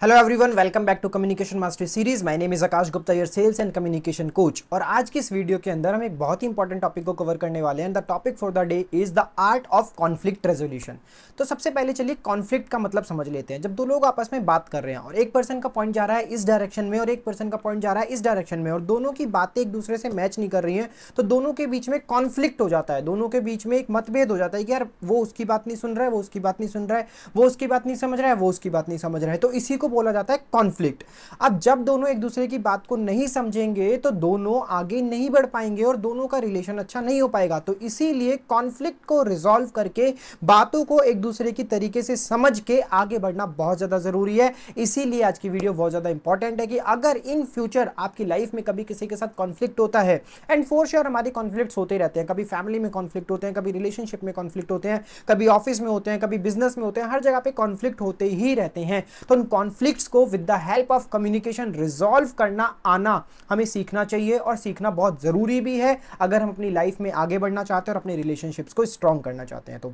Hello everyone, welcome back to communication mastery series. My name is Akash Gupta, your sales and communication coach. और आज की इस video के अंदर हम एक बहुत ही इंपॉर्टेंट टॉपिक को कवर करने वाले हैं। The topic for the day is the art of conflict resolution. तो सबसे पहले चलिए कॉन्फ्लिक्ट का मतलब समझ लेते हैं। जब दो लोग आपस में बात कर रहे हैं और एक पर्सन का पॉइंट जा रहा है इस डायरेक्शन में और एक पर्सन का पॉइंट जा रहा है इस डायरेक्शन में और दोनों की बातें एक दूसरे से मैच नहीं कर रही हैं, तो दोनों के बीच में कॉन्फ्लिक्ट हो जाता है। दोनों के बीच में एक मतभेद हो जाता है कि यार वो उसकी बात नहीं सुन रहा है, वो उसकी बात नहीं सुन रहा है, वो उसकी बात नहीं समझ रहा है, वो उसकी बात नहीं समझ रहा है। तो इसी को बोला जाता है कॉन्फ्लिक्ट। अब जब दोनों एक दूसरे की बात को नहीं समझेंगे तो दोनों आगे नहीं बढ़ पाएंगे और दोनों का रिलेशन अच्छा नहीं हो पाएगा। तो इसीलिए कॉन्फ्लिक्ट को रिजॉल्व करके बातों को एक दूसरे की तरीके से समझ के आगे बढ़ना बहुत ज्यादा जरूरी है। इसीलिए आज की वीडियो बहुत ज्यादा इंपॉर्टेंट है कि अगर इन फ्यूचर आपकी लाइफ में कभी किसी के साथ कॉन्फ्लिक्ट होता है, एंड फॉर श्योर हमारे कॉन्फ्लिक्ट्स होते रहते हैं, कभी फैमिली में कॉन्फ्लिक्ट होते हैं, कभी रिलेशनशिप में कॉन्फ्लिक्ट होते हैं, कभी ऑफिस में होते हैं, कभी बिजनेस में होते हैं, हर जगह पे कॉन्फ्लिक्ट होते ही रहते हैं। तो उन कॉन्फ्लिक्ट्स को with the help of communication resolve करना आना हमें सीखना चाहिए और सीखना बहुत जरूरी भी है अगर हम अपनी लाइफ में आगे बढ़ना चाहते हैं और अपने रिलेशनशिप्स को स्ट्रॉन्ग करना चाहते हैं। तो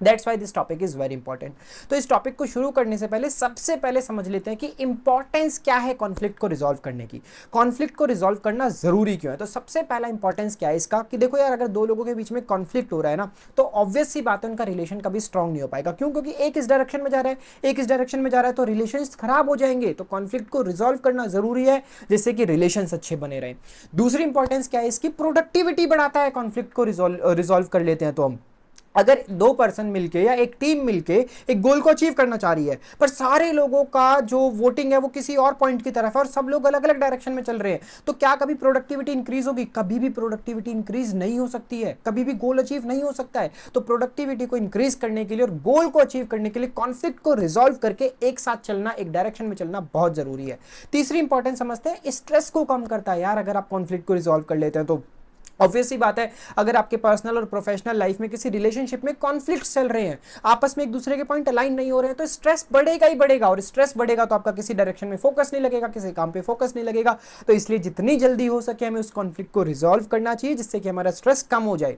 that's why this topic is very important. तो इस टॉपिक को शुरू करने से पहले सबसे पहले समझ लेते हैं कि इंपॉर्टेंस क्या है कॉन्फ्लिक्ट को रिजॉल्व करने की। कॉन्फ्लिक्ट को रिजॉल्व करना जरूरी क्यों है? तो सबसे पहला इंपॉर्टेंस क्या है इसका कि देखो यार, अगर दो लोगों के बीच में कॉन्फ्लिक्ट हो रहा है ना, तो ऑब्वियस सी बात है उनका रिलेशन कभी स्ट्रॉन्ग नहीं हो पाएगा। क्यों? क्योंकि एक इस डायरेक्शन में जा रहा है, एक इस डायरेक्शन में जा रहा है, तो रिलेशन खराब हो जाएंगे। तो कॉन्फ्लिक्ट को रिजॉल्व करना जरूरी है जिससे कि रिलेशन अच्छे बने रहे। दूसरी इंपॉर्टेंस क्या है इसकी? प्रोडक्टिविटी बढ़ाता है। कॉन्फ्लिक्ट को रिजॉल्व कर लेते हैं तो हम, अगर दो पर्सन मिलके या एक टीम मिलके एक गोल को अचीव करना चाह रही है, पर सारे लोगों का जो वोटिंग है वो किसी और पॉइंट की तरफ है और सब लोग अलग अलग डायरेक्शन में चल रहे हैं, तो क्या कभी प्रोडक्टिविटी इंक्रीज होगी? कभी भी प्रोडक्टिविटी इंक्रीज नहीं हो सकती है, कभी भी गोल अचीव नहीं हो सकता है। तो प्रोडक्टिविटी को इंक्रीज करने के लिए और गोल को अचीव करने के लिए कॉन्फ्लिक्ट को रिजॉल्व करके एक साथ चलना, एक डायरेक्शन में चलना बहुत जरूरी है। तीसरी इंपॉर्टेंस समझते हैं, स्ट्रेस को कम करता है। यार अगर आप कॉन्फ्लिक्ट को रिजॉल्व कर लेते हैं तो ऑब्वियस सी बात है, अगर आपके पर्सनल और प्रोफेशनल लाइफ में किसी रिलेशनशिप में कॉन्फ्लिक्ट्स चल रहे हैं, आपस में एक दूसरे के पॉइंट अलाइन नहीं हो रहे हैं, तो स्ट्रेस बढ़ेगा ही बढ़ेगा। और स्ट्रेस बढ़ेगा तो आपका किसी डायरेक्शन में फोकस नहीं लगेगा, किसी काम पे फोकस नहीं लगेगा। तो इसलिए जितनी जल्दी हो सके हमें उस कॉन्फ्लिक्ट को रिजॉल्व करना चाहिए जिससे कि हमारा स्ट्रेस कम हो जाए।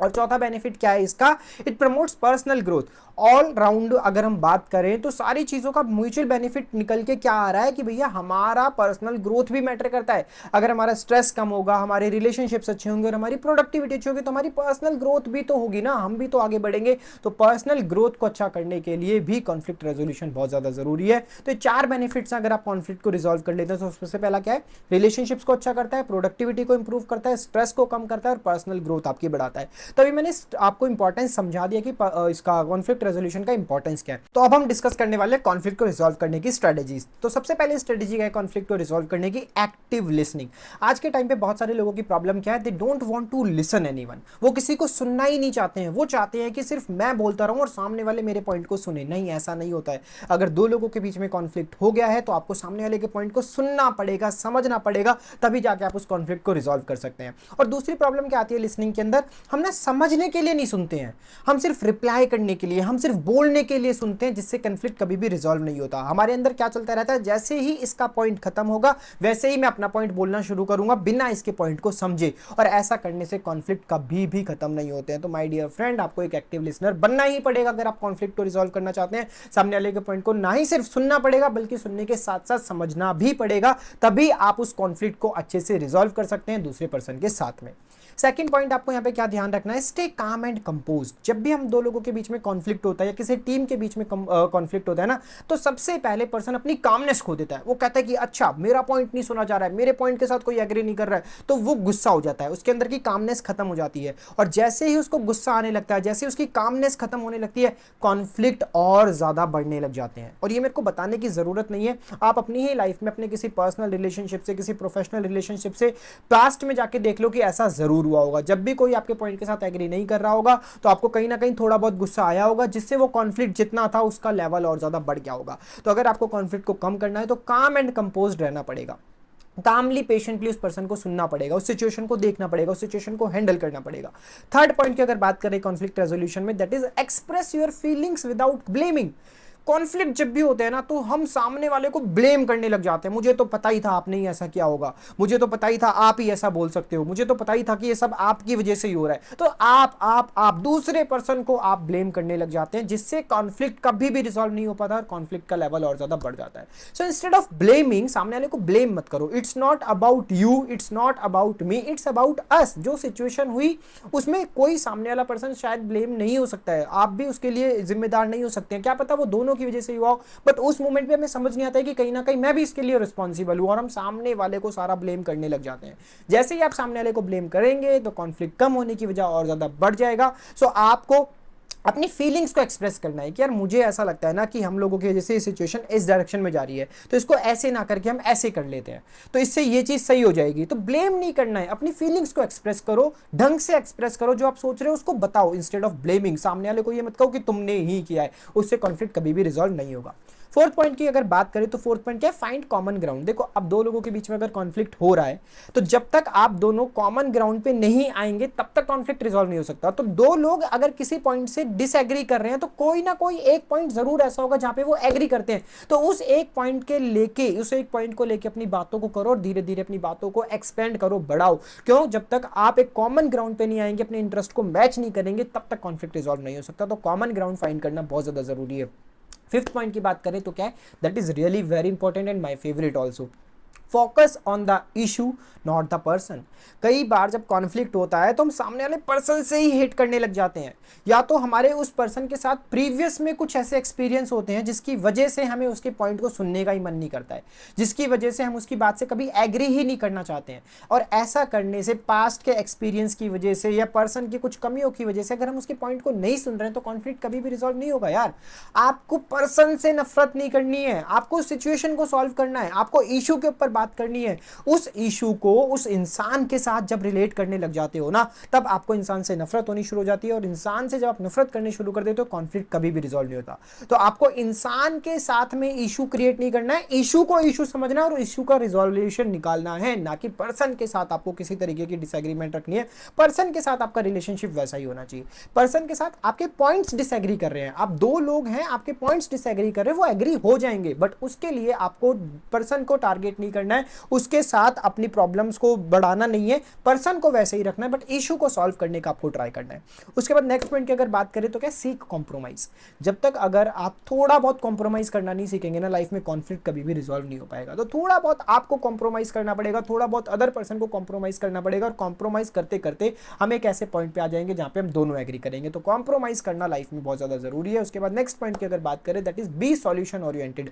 और चौथा बेनिफिट क्या है इसका? It promotes personal growth. All round अगर हम बात करें तो सारी चीजों का म्यूचुअल बेनिफिट निकल के क्या आ रहा है कि भैया हमारा पर्सनल ग्रोथ भी मैटर करता है। अगर हमारा स्ट्रेस कम होगा, हमारे रिलेशनशिप्स अच्छे होंगे और हमारी प्रोडक्टिविटी अच्छी होगी, तो हमारी पर्सनल ग्रोथ भी तो होगी ना, हम भी तो आगे बढ़ेंगे। तो पर्सनल ग्रोथ को अच्छा करने के लिए भी कॉन्फ्लिक्ट रेजोल्यूशन बहुत ज्यादा जरूरी है। तो ये चार बेनिफिट्स अगर आप कॉन्फ्लिक्ट को रिजॉल्व कर लेते हैं तो सबसे पहला क्या है? रिलेशनशिप्स को अच्छा करता है, प्रोडक्टिविटी को इंप्रूव करता है, स्ट्रेस को कम करता है और पर्सनल ग्रोथ आपकी बढ़ाता है। तभी मैंने आपको इंपॉर्टेंस समझा दिया कि इसका कॉन्फ्लिक्ट रेजोल्यूशन का इंपॉर्टेंस क्या है। तो अब हम डिस्कस करने वाले कॉन्फ्लिक्ट को रिजॉल्व करने की स्ट्रेटेजीज। तो सबसे पहले स्ट्रेटेजी है कॉन्फ्लिक्ट को रिजॉल्व करने की, एक्टिव लिसनिंग। आज के टाइम पे बहुत सारे लोगों की प्रॉब्लम क्या है? They don't want to listen anyone. वो किसी को सुनना ही नहीं चाहते हैं। वो चाहते हैं कि सिर्फ मैं बोलता रहूं और सामने वाले मेरे पॉइंट को सुने। नहीं, ऐसा नहीं होता है। अगर दो लोगों के बीच में कॉन्फ्लिक्ट हो गया है तो आपको सामने वाले के पॉइंट को सुनना पड़ेगा, समझना पड़ेगा, तभी जाके आप उस कॉन्फ्लिक्ट को रिजॉल्व कर सकते हैं। और दूसरी प्रॉब्लम क्या आती है लिसनिंग के अंदर? हम ना समझने के लिए नहीं सुनते हैं, हम सिर्फ रिप्लाई करने के लिए, हम सिर्फ बोलने के लिए सुनते हैं, जिससे कंफ्लिक्ट कभी भी रिजॉल्व नहीं होता। हमारे अंदर क्या चलता रहता है? जैसे ही इसका पॉइंट खत्म होगा वैसे ही मैं अपना पॉइंट बोलना शुरू करूंगा बिना इसके पॉइंट को समझे, और ऐसा करने से कॉन्फ्लिक्ट कभी भी खत्म नहीं होते हैं। तो माय डियर फ्रेंड, आपको एक एक्टिव लिसनर बनना ही पड़ेगा अगर आप कॉन्फ्लिक्ट को रिजॉल्व करना चाहते हैं। सामने वाले के पॉइंट को ना ही सिर्फ सुनना पड़ेगा बल्कि सुनने के साथ साथ समझना भी पड़ेगा, तभी आप उस कॉन्फ्लिक्ट को अच्छे से रिजॉल्व कर सकते हैं दूसरे पर्सन के साथ में। सेकंड पॉइंट आपको यहां पे क्या ध्यान रखना है? Stay calm and compose. जब भी हम दो लोगों के बीच में कॉन्फ्लिक्ट होता है या किसी टीम के बीच में कॉन्फ्लिक्ट होता है ना, तो सबसे पहले पर्सन अपनी कामनेस खो देता है। वो कहता है कि अच्छा मेरा पॉइंट नहीं सुना जा रहा है, मेरे पॉइंट के साथ कोई एग्री नहीं कर रहा है, तो वो गुस्सा हो जाता है, उसके अंदर की कामनेस खत्म हो जाती है। और जैसे ही उसको गुस्सा आने लगता है, जैसे ही उसकी कामनेस खत्म होने लगती है, कॉन्फ्लिक्ट और ज्यादा बढ़ने लग जाते हैं। और ये मेरे को बताने की जरूरत नहीं है, आप अपनी ही लाइफ में अपने किसी पर्सनल रिलेशनशिप से, किसी प्रोफेशनल रिलेशनशिप से पास्ट में जाके देख लो कि ऐसा जरूर हुआ होगा। जब भी कोई आपके पॉइंट के साथ एग्री नहीं कर रहा होगा तो आपको कहीं ना कहीं थोड़ा बहुत गुस्सा आया होगा, जिससे वो कॉन्फ्लिक्ट जितना था उसका लेवल और ज्यादा बढ़ गया होगा। तो अगर आपको कॉन्फ्लिक्ट को कम करना है तो काम एंड कंपोज्ड रहना पड़ेगा, कामली पेशेंटली उस पर्सन को सुनना पड़ेगा, उस सिचुएशन को देखना पड़ेगा, उस सिचुएशन को हैंडल करना पड़ेगा। थर्ड पॉइंट की अगर बात करें कॉन्फ्लिक्ट रेजोल्यूशन में, that is express your feelings without blaming. Conflict जब भी होते हैं ना तो हम सामने वाले को ब्लेम करने लग जाते हैं। मुझे तो पता ही था आपने ही ऐसा किया होगा, मुझे तो पता ही था आप ही ऐसा बोल सकते हो, मुझे तो पता ही था कि ये सब आपकी वजह से ही हो रहा है। तो आप दूसरे पर्सन को आप ब्लेम करने लग जाते हैं, जिससे कॉन्फ्लिक्ट कभी भी रिजॉल्व नहीं हो पाता और कॉन्फ्लिक्ट का लेवल और ज्यादा बढ़ जाता है। सो इंस्टेड ऑफ ब्लेमिंग, सामने वाले को ब्लेम मत करो। It's not about you, it's not about me, it's about us. जो सिचुएशन हुई उसमें कोई सामने वाला पर्सन शायद ब्लेम नहीं हो सकता है, आप भी उसके लिए जिम्मेदार नहीं हो सकते हैं, क्या पता वो दोनों की वजह से हुआ हो, बट उस मोमेंट पे हमें समझ नहीं आता है कि कहीं ना कहीं मैं भी इसके लिए रिस्पॉन्सिबल हूं, और हम सामने वाले को सारा ब्लेम करने लग जाते हैं। जैसे ही आप सामने वाले को ब्लेम करेंगे तो कॉन्फ्लिक्ट कम होने की वजह और ज्यादा बढ़ जाएगा। सो आपको अपनी फीलिंग्स को एक्सप्रेस करना है कि यार मुझे ऐसा लगता है ना कि हम लोगों की वजह से ये सिचुएशन इस डायरेक्शन में जा रही है, तो इसको ऐसे ना करके हम ऐसे कर लेते हैं, तो इससे ये चीज सही हो जाएगी। तो ब्लेम नहीं करना है, अपनी फीलिंग्स को एक्सप्रेस करो, ढंग से एक्सप्रेस करो, जो आप सोच रहे हो उसको बताओ इंस्टेड ऑफ ब्लेमिंग। सामने वाले को ये मत कहो कि तुमने ही किया है, उससे कॉन्फ्लिक्ट कभी भी रिजॉल्व नहीं होगा। फोर्थ पॉइंट की अगर बात करें तो फोर्थ पॉइंट क्या है, फाइंड कॉमन ग्राउंड। देखो अब दो लोगों के बीच में अगर कॉन्फ्लिक्ट हो रहा है तो जब तक आप दोनों कॉमन ग्राउंड पे नहीं आएंगे तब तक कॉन्फ्लिक्ट रिजॉल्व नहीं हो सकता। तो दो लोग अगर किसी पॉइंट से डिसएग्री कर रहे हैं तो कोई ना कोई एक पॉइंट जरूर ऐसा होगा जहां पे वो एग्री करते हैं, तो उस एक पॉइंट को लेके अपनी बातों को करो और धीरे धीरे अपनी बातों को एक्सपेंड करो, बढ़ाओ। क्यों? जब तक आप एक कॉमन ग्राउंड पे नहीं आएंगे, अपने इंटरेस्ट को मैच नहीं करेंगे, तब तक कॉन्फ्लिक्ट रिजॉल्व नहीं हो सकता। तो कॉमन ग्राउंड फाइंड करना बहुत ज्यादा जरूरी है। फिफ्थ पॉइंट की बात करें तो क्या है, that is really very important and my favourite also, focus on the issue not the person. कई बार जब कॉन्फ्लिक्ट होता है तो हम सामने वाले पर्सन से ही हेट करने लग जाते हैं, या तो हमारे उस पर्सन के साथ प्रीवियस में कुछ ऐसे एक्सपीरियंस होते हैं जिसकी वजह से हमें उसके पॉइंट को सुनने का ही मन नहीं करता है, जिसकी वजह से हम उसकी बात से कभी एग्री ही नहीं करना चाहते हैं। और ऐसा करने से पास्ट के एक्सपीरियंस की वजह से या पर्सन की कुछ कमियों की वजह से अगर हम उसके पॉइंट को नहीं सुन रहे हैं तो कॉन्फ्लिक्ट कभी भी रिजॉल्व नहीं होगा। यार आपको पर्सन से नफरत नहीं करनी है, आपको सिचुएशन को सॉल्व करना है, आपको इशू के ऊपर बात करनी है। उस इशू को उस इंसान के साथ जब रिलेट करने लग जाते हो ना, तब आपको इंसान से नफरत होनी शुरू हो जाती है, और इंसान से जब आप नफरत करने शुरू कर देते हो कॉन्फ्लिक्ट कभी भी रिजॉल्व नहीं होता। तो आपको इंसान के साथ में इशू क्रिएट नहीं करना है, इशू को इशू समझना है और इशू का रिजोल्यूशन निकालना है, ना कि पर्सन के साथ आपको किसी तरीके की डिसएग्रीमेंट रखनी है। पर्सन के साथ आपका रिलेशनशिप वैसा ही होना चाहिए। पर्सन के साथ आपके पॉइंट्स डिसएग्री कर रहे हैं, आप दो लोग हैं, आपके पॉइंट्स डिसएग्री कर रहे हैं, वो एग्री हो जाएंगे, बट उसके लिए आपको पर्सन को टारगेट नहीं करना है, उसके साथ अपनी प्रॉब्लम्स को बढ़ाना नहीं है, पर्सन को वैसे ही रखना है, बट इशू को सॉल्व करने का आपको ट्राई करना है। उसके बाद नेक्स्ट पॉइंट की अगर बात करें तो क्या, सीक कॉम्प्रोमाइज। जब तक अगर आप थोड़ा बहुत कॉम्प्रोमाइज करना नहीं सीखेंगे ना, लाइफ में कॉन्फ्लिक्ट कभी भी रिजॉल्व नहीं हो पाएगा। तो थोड़ा बहुत आपको कॉम्प्रोमाइज करना पड़ेगा, थोड़ा बहुत अदर पर्सन को कॉम्प्रोमाइज करना पड़ेगा, और कॉम्प्रोमाइज करते करते हम एक ऐसे पॉइंट पे आ जाएंगे जहां पे हम दोनों एग्री करेंगे। तो कॉम्प्रोमाइज करना लाइफ में बहुत ज्यादा जरूरी है। उसके बाद नेक्स्ट पॉइंट की अगर बात करें, that is be solution oriented.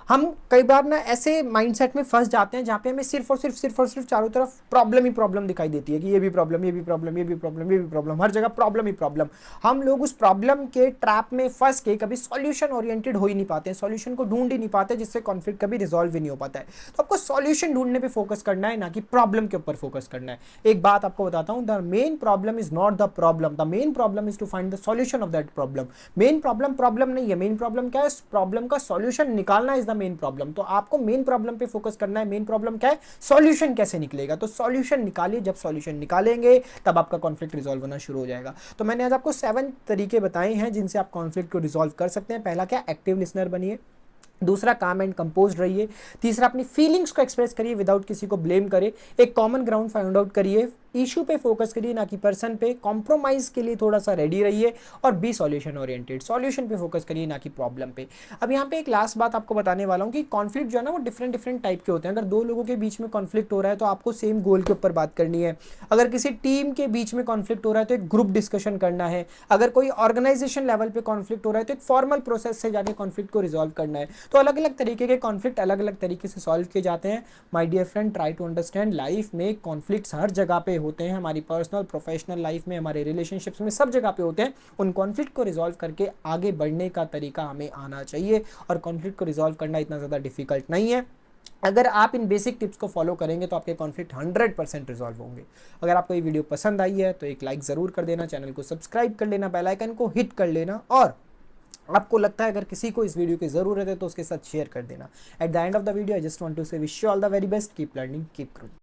हम कई बार ना ऐसे माइंडसेट में फंस जाते हैं जहाँ पे हमें सिर्फ और सिर्फ चारों तरफ प्रॉब्लम ही प्रॉब्लम दिखाई देती है कि ये भी प्रॉब्लम, ये भी प्रॉब्लम, ये भी प्रॉब्लम, ये भी प्रॉब्लम, हर जगह प्रॉब्लम ही प्रॉब्लम। हम लोग उस प्रॉब्लम के ट्रैप में फंस के कभी सॉल्यूशन ओरिएंटेड हो ही नहीं पाते हैं, सॉल्यूशन को ढूंढ ही नहीं पाते, जिससे कॉन्फ्लिक्ट कभी रिजॉल्व ही नहीं हो पाता है। तो आपको सॉल्यूशन ढूंढने पे फोकस करना है, ना कि प्रॉब्लम के ऊपर फोकस करना है। एक बात आपको बताता हूँ, the main problem is not the problem, the main problem is to find the solution of that problem. Main problem problem नहीं है, मेन प्रॉब्लम क्या है, प्रॉब्लम का सॉल्यूशन निकालना इज द मेन प्रॉब्लम। तो आपको मेन प्रॉब्लम पे focus करना है। मेन प्रॉब्लम क्या है, सॉल्यूशन कैसे निकलेगा, तो सॉल्यूशन निकालिए। जब सॉल्यूशन निकालेंगे तब आपका कॉन्फ्लिक्ट रिजॉल्व होना शुरू हो जाएगा। तो मैंने आज आपको 7 तरीके बताए हैं जिनसे आप कॉन्फ्लिक्ट को रिजॉल्व कर सकते हैं। पहला क्या, एक्टिव लिसनर बनिए। दूसरा, काम एंड कंपोज रहिए। तीसरा, अपनी फीलिंग्स को एक्सप्रेस करिए विदाउट किसी को ब्लेम करे। एक कॉमन ग्राउंड फाइंड आउट करिए। इशू पे फोकस करिए, ना कि पर्सन पे। कॉम्प्रोमाइज के लिए थोड़ा सा रेडी रहिए। और बी सॉल्यूशन ओरिएंटेड, सॉल्यूशन पे फोकस करिए, ना कि प्रॉब्लम पे। अब यहाँ पे एक लास्ट बात आपको बताने वाला हूँ कि कॉन्फ्लिक्ट जो है ना, वो डिफरेंट टाइप के होते हैं। अगर दो लोगों के बीच में कॉन्फ्लिक्ट हो रहा है तो आपको सेम गोल के ऊपर बात करनी है। अगर किसी टीम के बीच में कॉन्फ्लिक्ट हो रहा है तो एक ग्रुप डिस्कशन करना है। अगर कोई ऑर्गेनाइजेशन लेवल पे कॉन्फ्लिक्ट हो रहा है तो एक फॉर्मल प्रोसेस से जाके कॉन्फ्लिक्ट को रिजॉल्व करना है। तो अलग अलग तरीके के कॉन्फ्लिक्ट अलग अलग तरीके से सॉल्व किए जाते हैं। My dear friend, try to understand, life में कॉन्फ्लिक्ट्स हर जगह पे होते हैं। हमारी पर्सनल प्रोफेशनल लाइफ में, हमारे रिलेशनशिप्स में, सब जगह पे होते हैं। उन कॉन्फ्लिक्ट को रिजॉल्व करके आगे बढ़ने का तरीका हमें आना चाहिए। और कॉन्फ्लिक्ट को रिजॉल्व करना इतना ज़्यादा डिफिकल्ट नहीं है। अगर आप इन बेसिक टिप्स को फॉलो करेंगे तो आपके कॉन्फ्लिक्ट 100% रिजॉल्व होंगे। अगर आपको ये वीडियो पसंद आई है तो एक लाइक ज़रूर कर देना, चैनल को सब्सक्राइब कर लेना, बेल आइकन को हिट कर लेना, और आपको लगता है अगर किसी को इस वीडियो की ज़रूरत है तो उसके साथ शेयर कर देना। At the end of the video I just want to say wish you all the very best, keep learning, keep growing.